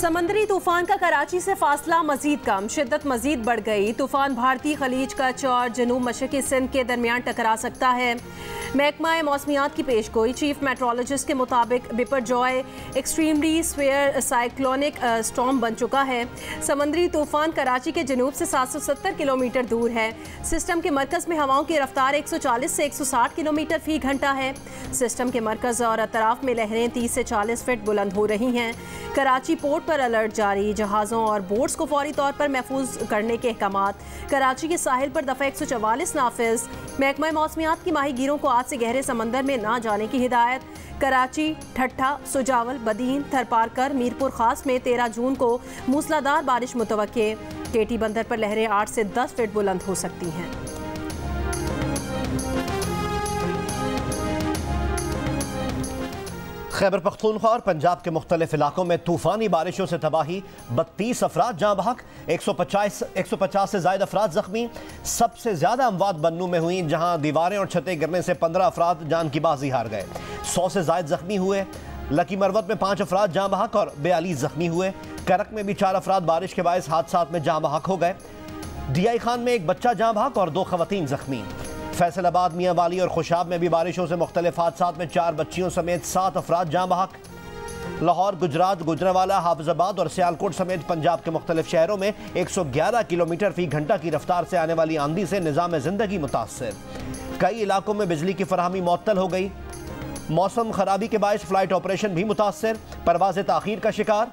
समंदरी तूफान का कराची से फासला मजीद कम, शिद्दत मजीद बढ़ गई। तूफान भारतीय खलीज कच्छ और जनूब मशरकी सिंध के दरमियान टकरा सकता है। महकमा मौसमियात की पेशगोई, चीफ मेट्रोलॉजिस्ट के मुताबिक Biparjoy extremely swear cyclonic storm बन चुका है। समंदरी तूफान कराची के जनूब से 770 किलोमीटर दूर है। सिस्टम के मरकज़ में हवाओं की रफ्तार 140 से 160 किलोमीटर फी घंटा है। सिस्टम के मरकज़ और अतराफ में लहरें 30 से 40 फीट बुलंद हो रही हैं। कराची पोर्ट पर अलर्ट जारी, जहाज़ों और बोट्स को फौरी तौर पर महफूज करने के अहकामात। कराची के साहिल पर दफ़ा 144 नाफिज। महकमा मौसमियात की माहीगीरों को आज से गहरे समंदर में ना जाने की हिदायत। कराची, ठट्ठा, सुजावल, बदीन, थरपारकर, मीरपुर खास में 13 जून को मूसलाधार बारिश मुतवक्के। केटी बंदर पर लहरें 8 से 10 फीट बुलंद हो सकती हैं। खैबर पख्तूनख्वा और पंजाब के मुख्तलिफ इलाकों में तूफानी बारिशों से तबाही, 32 अफराद जाँ बहक, 150 से ज़ायद अफराद जख्मी। सबसे ज़्यादा अमवात बन्नू में हुई, जहाँ दीवारें और छतें गिरने से 15 अफराद जान की बाजी हार गए। 100 से ज़ायद जख्मी हुए। लकी मरवत में 5 अफराद जाँ बहक और 42 जख्मी हुए। करक में भी 4 अफराद बारिश के बायस हादसात में जाँ बहक हो गए। DI खान में एक बच्चा जाँ बहक और 2 खवातीन जख्मी। फैसलाबाद, मियाँ वाली और खुशाब में भी बारिशों से मुख्तलिफ हादसात में 4 बच्चियों समेत 7 अफराद जाँ बहक। लाहौर, गुजरात, गुजरांवाला, हाफिजाबाद और सियालकोट समेत पंजाब के मुख्तलिफ शहरों में 111 किलोमीटर फी घंटा की रफ्तार से आने वाली आंधी से निज़ाम ज़िंदगी मुतासर। कई इलाकों में बिजली की फराहमी मुअत्तल हो गई। मौसम खराबी के बायस फ्लाइट ऑपरेशन भी मुतासर, परवाज़ें ताख़ीर का शिकार,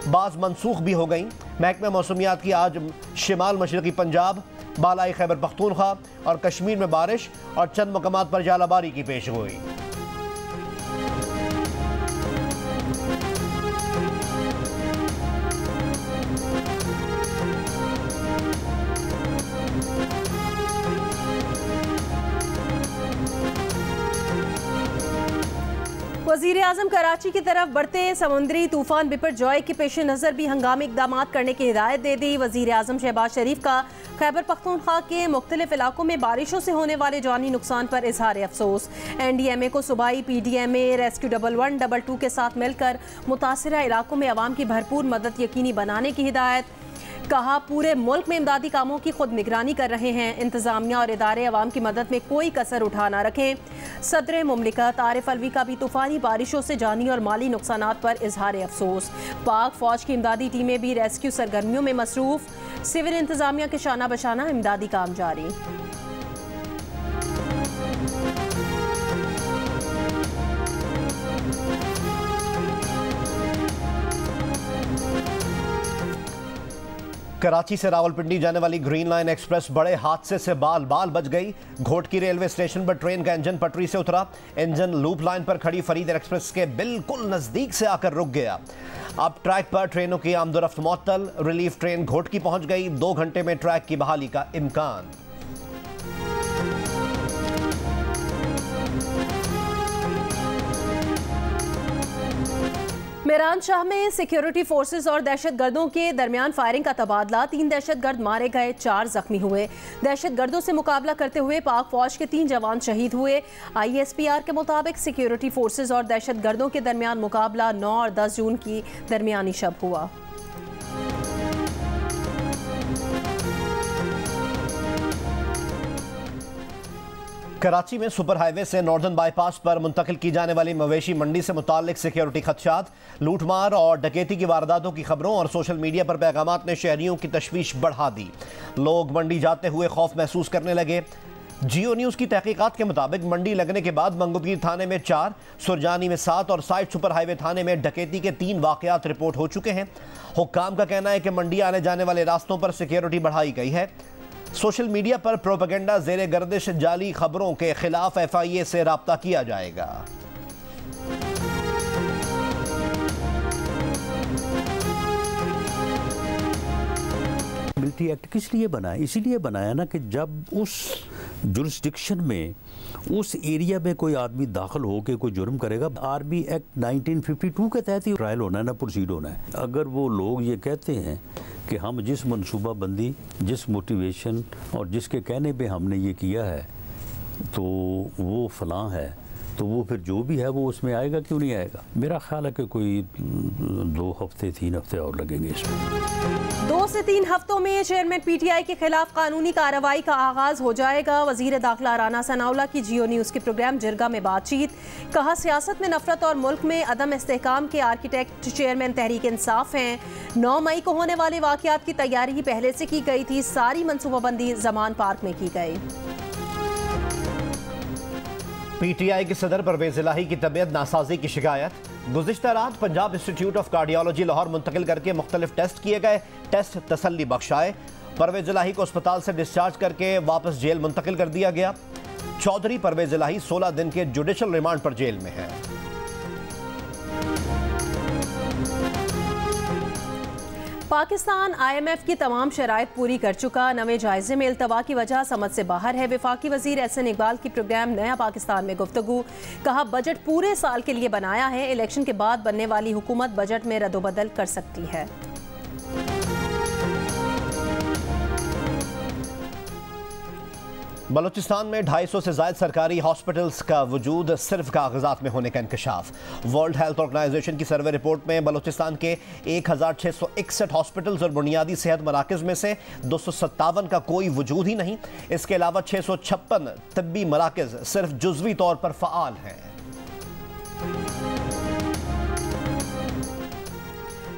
बाज़ मनसूख भी हो गई। महकमा मौसमियात की आज शिमाल मशरक़ी पंजाब, बालाई खैबर पख्तूनख्वा और कश्मीर में बारिश और चंद मकामात पर जालाबारी की पेशगोई। वज़ीर आज़म कराची की तरफ बढ़ते समुद्री तूफान बिपरजॉय के पेश नज़र भी हंगामी इक़दाम करने की हिदायत दे दी। वज़ीर आज़म शहबाज शरीफ का खैबर पख्तूनख्वा के मुख्तलिफ इलाकों में बारिशों से होने वाले जानी नुकसान पर इजहार अफसोस। NDMA को सूबाई PDMA रेस्क्यू 1112 के साथ मिलकर मुतासरा इलाकों में अवाम की भरपूर मदद यकीनी बनाने की हिदायत। कहा, पूरे मुल्क में इमदादी कामों की खुद निगरानी कर रहे हैं। इंतजामिया और इदारे अवाम की मदद में कोई कसर उठा ना रखें। सदर मुमलिकत आरिफ अलवी का भी तूफानी बारिशों से जानी और माली नुकसानात पर इजहार अफसोस। पाक फौज की इमदादी टीमें भी रेस्क्यू सरगर्मियों में मसरूफ। सिविल इंतजामिया के शाना बशाना इमदादी काम जारी। कराची से रावलपिंडी जाने वाली ग्रीन लाइन एक्सप्रेस बड़े हादसे से बाल बाल बच गई। घोटकी रेलवे स्टेशन पर ट्रेन का इंजन पटरी से उतरा। इंजन लूप लाइन पर खड़ी फरीद एक्सप्रेस के बिल्कुल नजदीक से आकर रुक गया। अब ट्रैक पर ट्रेनों की आमदोरफ्त मुअत्तल। रिलीफ ट्रेन घोटकी पहुंच गई। 2 घंटे में ट्रैक की बहाली का इम्कान। मेरान शाह में सिक्योरिटी फोर्सेस और दहशतगर्दों के दरमियान फायरिंग का तबादला। 3 दहशतगर्द मारे गए, 4 जख्मी हुए। दहशतगर्दों से मुकाबला करते हुए पाक फौज के 3 जवान शहीद हुए। ISPR के मुताबिक सिक्योरिटी फोर्सेस और दहशतगर्दों के दरमियान मुकाबला 9 और 10 जून की दरमियानी शब हुआ। कराची में सुपर हाईवे से नॉर्दर्न बाईपास पर मुंतकिल की जाने वाली मवेशी मंडी से मुताल्लिक सिक्योरिटी खदशात, लूटमार और डकैती की वारदातों की खबरों और सोशल मीडिया पर पैगामात ने शहरियों की तशवीश बढ़ा दी। लोग मंडी जाते हुए खौफ महसूस करने लगे। जियो न्यूज़ की तहकीकात के मुताबिक मंडी लगने के बाद मंगोपीर थाने में 4, सुरजानी में 7 और साइड सुपर हाईवे थाने में डकैती के 3 वाकयात रिपोर्ट हो चुके हैं। हुक्काम का कहना है कि मंडी आने जाने वाले रास्तों पर सिक्योरिटी बढ़ाई गई है। सोशल मीडिया पर प्रोपेगेंडा ज़ेरे गर्दिश जाली खबरों के खिलाफ FIA से राब्ता किया जाएगा। मिलिट्री एक्ट किस लिए बनाया? इसीलिए बनाया ना कि जब उस जुरिस्डिक्शन में, उस एरिया में कोई आदमी दाखिल हो के कोई जुर्म करेगा, आर्मी एक्ट 1952 के तहत ही ट्रायल होना है ना प्रोसीड होना है। अगर वो लोग ये कहते हैं कि हम जिस मनसूबा बंदी, जिस मोटिवेशन और जिसके कहने पे हमने ये किया है तो वो फलां है, तो वो फिर जो भी है वो उसमें आएगा, क्यों नहीं आएगा। मेरा ख्याल है कि कोई 2 हफ्ते 3 हफ्ते और लगेंगे इसमें। 2 से 3 हफ्तों में चेयरमैन पीटीआई के खिलाफ कानूनी कार्रवाई का आगाज हो जाएगा। वजीर दाखिला राना सनाउल्लाह की जियो न्यूज़ के प्रोग्राम जिरगा में बातचीत। कहा, सियासत में नफरत और मुल्क में अदम इस्तेहकाम के आर्किटेक्ट चेयरमैन तहरीक इंसाफ हैं। 9 मई को होने वाले वाक़यात की तैयारी ही पहले से की गई थी। सारी मनसूबाबंदी जमान पार्क में की गई। पीटीआई के सदर परवेज इलाही की तबीयत नासाजी की शिकायत। गुज़िश्ता रात Punjab institute of cardiology Lahore मुंतकिल करके मुख्तलिफ टेस्ट किए गए। टेस्ट तसल्ली बख्श आए। परवेज इलाही को अस्पताल से डिस्चार्ज करके वापस जेल मुंतकिल कर दिया गया। चौधरी परवेज इलाही 16 दिन के जुडिशल रिमांड पर जेल में है। पाकिस्तान IMF की तमाम शराइत पूरी कर चुका। नवे जायजे में इल्तवा की वजह समझ से बाहर है। वफाकी वजीर एहसन इकबाल की प्रोग्राम नया पाकिस्तान में गुफ्तगू। कहा, बजट पूरे साल के लिए बनाया है। इलेक्शन के बाद बनने वाली हुकूमत बजट में रद्दोबदल कर सकती है। बलूचिस्तान में 250 से ज़ायद सरकारी हॉस्पिटल्स का वजूद सिर्फ कागजात में होने का इंकशाफ। वर्ल्ड हेल्थ ऑर्गेनाइजेशन की सर्वे रिपोर्ट में बलूचिस्तान के 1661 हॉस्पिटल्स और बुनियादी सेहत मराकज़ में से 257 का कोई वजूद ही नहीं। इसके अलावा 656 तिब्बी मराकज़ सिर्फ जुज़वी तौर पर फ़आल हैं।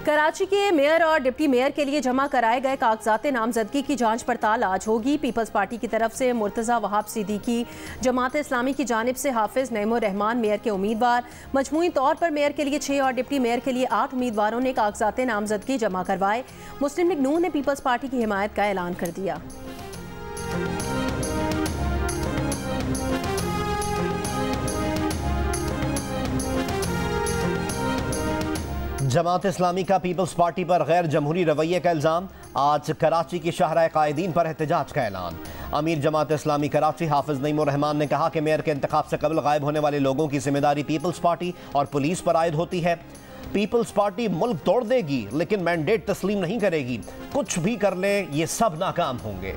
कराची के मेयर और डिप्टी मेयर के लिए जमा कराए गए कागजात नामजदगी की जांच पड़ताल आज होगी। पीपल्स पार्टी की तरफ से मुर्तज़ा वहाब सिद्दीकी, जमात इस्लामी की जानिब से हाफिज नईमुर रहमान मेयर के उम्मीदवार। मजमूई तौर पर मेयर के लिए 6 और डिप्टी मेयर के लिए 8 उम्मीदवारों ने कागजात नामजदगी जमा करवाए। मुस्लिम लीग नून ने पीपल्स पार्टी की हिमायत का ऐलान कर दिया। जमात इस्लामी का पीपल्स पार्टी पर गैर जमहूरी रवैये का इल्ज़ाम। आज कराची की शाहराह कायदीन पर एहतजाज का ऐलान। अमीर जमात इस्लामी कराची हाफिज नईमुर रहमान ने कहा कि मेयर के इंतखाब से कबल गायब होने वाले लोगों की जिम्मेदारी पीपल्स पार्टी और पुलिस पर आयद होती है। पीपल्स पार्टी मुल्क तोड़ देगी लेकिन मैंडेट तस्लीम नहीं करेगी। कुछ भी कर ले ये सब नाकाम होंगे।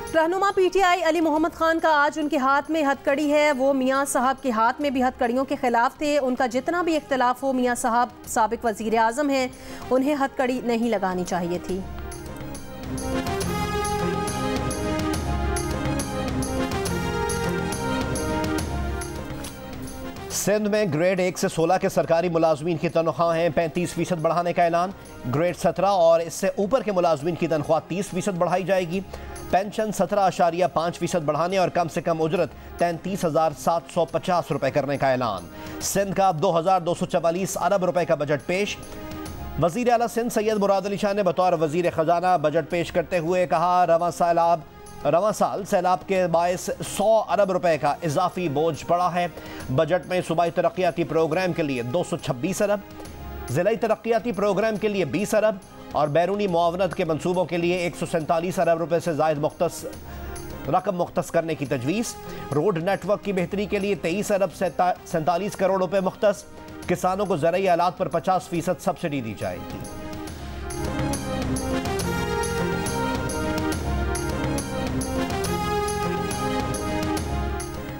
रहनुमा पीटीआई अली मोहम्मद खान का आज उनके हाथ में हथकड़ी है। वो मियां साहब के हाथ में भी हथकड़ियों के खिलाफ थे। उनका जितना भी इख्तिलाफ हो, मियां साहब साबिक वजीर आज़म हैं, उन्हें हथकड़ी नहीं लगानी चाहिए थी। सिंध में ग्रेड 1 से 16 के सरकारी मुलाजमीन की तनख्वाहें 35% बढ़ाने का ऐलान। ग्रेड 17 और इससे ऊपर के मुलाजमीन की तनख्वाह 30% बढ़ाई जाएगी। पेंशन 17.5% बढ़ाने और कम से कम उजरत 33,750 रुपए करने का ऐलान। सिंध का 2,244 अरब रुपए का बजट पेश। वजीर आला सिंध सैयद मुराद अली शाह ने बतौर वजीर खजाना बजट पेश करते हुए कहा, रवां साल सैलाब के बायस 100 अरब रुपए का इजाफी बोझ पड़ा है। बजट में सूबाई तरक्याती प्रोग्राम के लिए 226 अरब, ज़िलाई तरक्याती प्रोग्राम के लिए 20 अरब और बैरूनी मुआवनत के मंसूबों के लिए 147 अरब रुपए से ज़ायद रकम मुख्तस करने की तजवीज़। रोड नेटवर्क की बेहतरी के लिए 23 अरब 47 करोड़ रुपए मुख्तस। किसानों को ज़रूरी आलात पर 50% सब्सिडी दी जाएगी।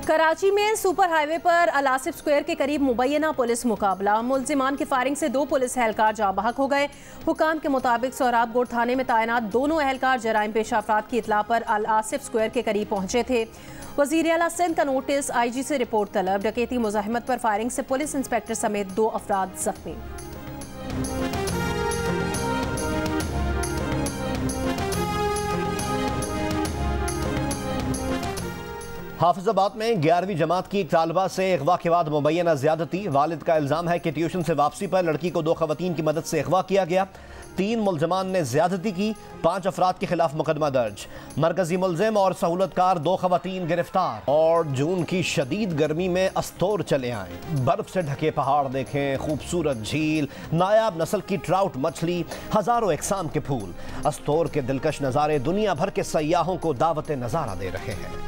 कराची में सुपर हाईवे पर अलासिफ स्क्वायर के करीब मुबैना पुलिस मुकाबला। मुल्जिमान की फायरिंग से 2 पुलिस एहलकार जाँ बहक हो गए। हुकाम के मुताबिक सोहराबगोड़ थाने में तैनात दोनों एहलकार जराइम पेश अफराद की इतला पर अलासिफ स्क्वायर के करीब पहुंचे थे। वज़ीर आला सिंध का नोटिस, IG से रिपोर्ट तलब। डकैती मुज़ाहिमत पर फायरिंग से पुलिस इंस्पेक्टर समेत 2 अफराद जख्मी। हाफिजाबाद में 11वीं जमात की एक तालिबा से अगवा के बाद मुबैना ज़्यादती। वालिद का इल्ज़ाम है कि ट्यूशन से वापसी पर लड़की को 2 ख़वातीन की मदद से अगवा किया गया। 3 मुलजमान ने ज़्यादती की। 5 अफराद के खिलाफ मुकदमा दर्ज। मरकजी मुलजिम और सहूलतकार 2 ख़वातीन गिरफ्तार। और जून की शदीद गर्मी में अस्तोर चले आए। बर्फ से ढके पहाड़ देखें, खूबसूरत झील, नायाब नस्ल की ट्राउट मछली, हज़ारों इकसाम के फूल। अस्तोर के दिलकश नज़ारे दुनिया भर के सयाहों को दावत नज़ारा दे रहे हैं।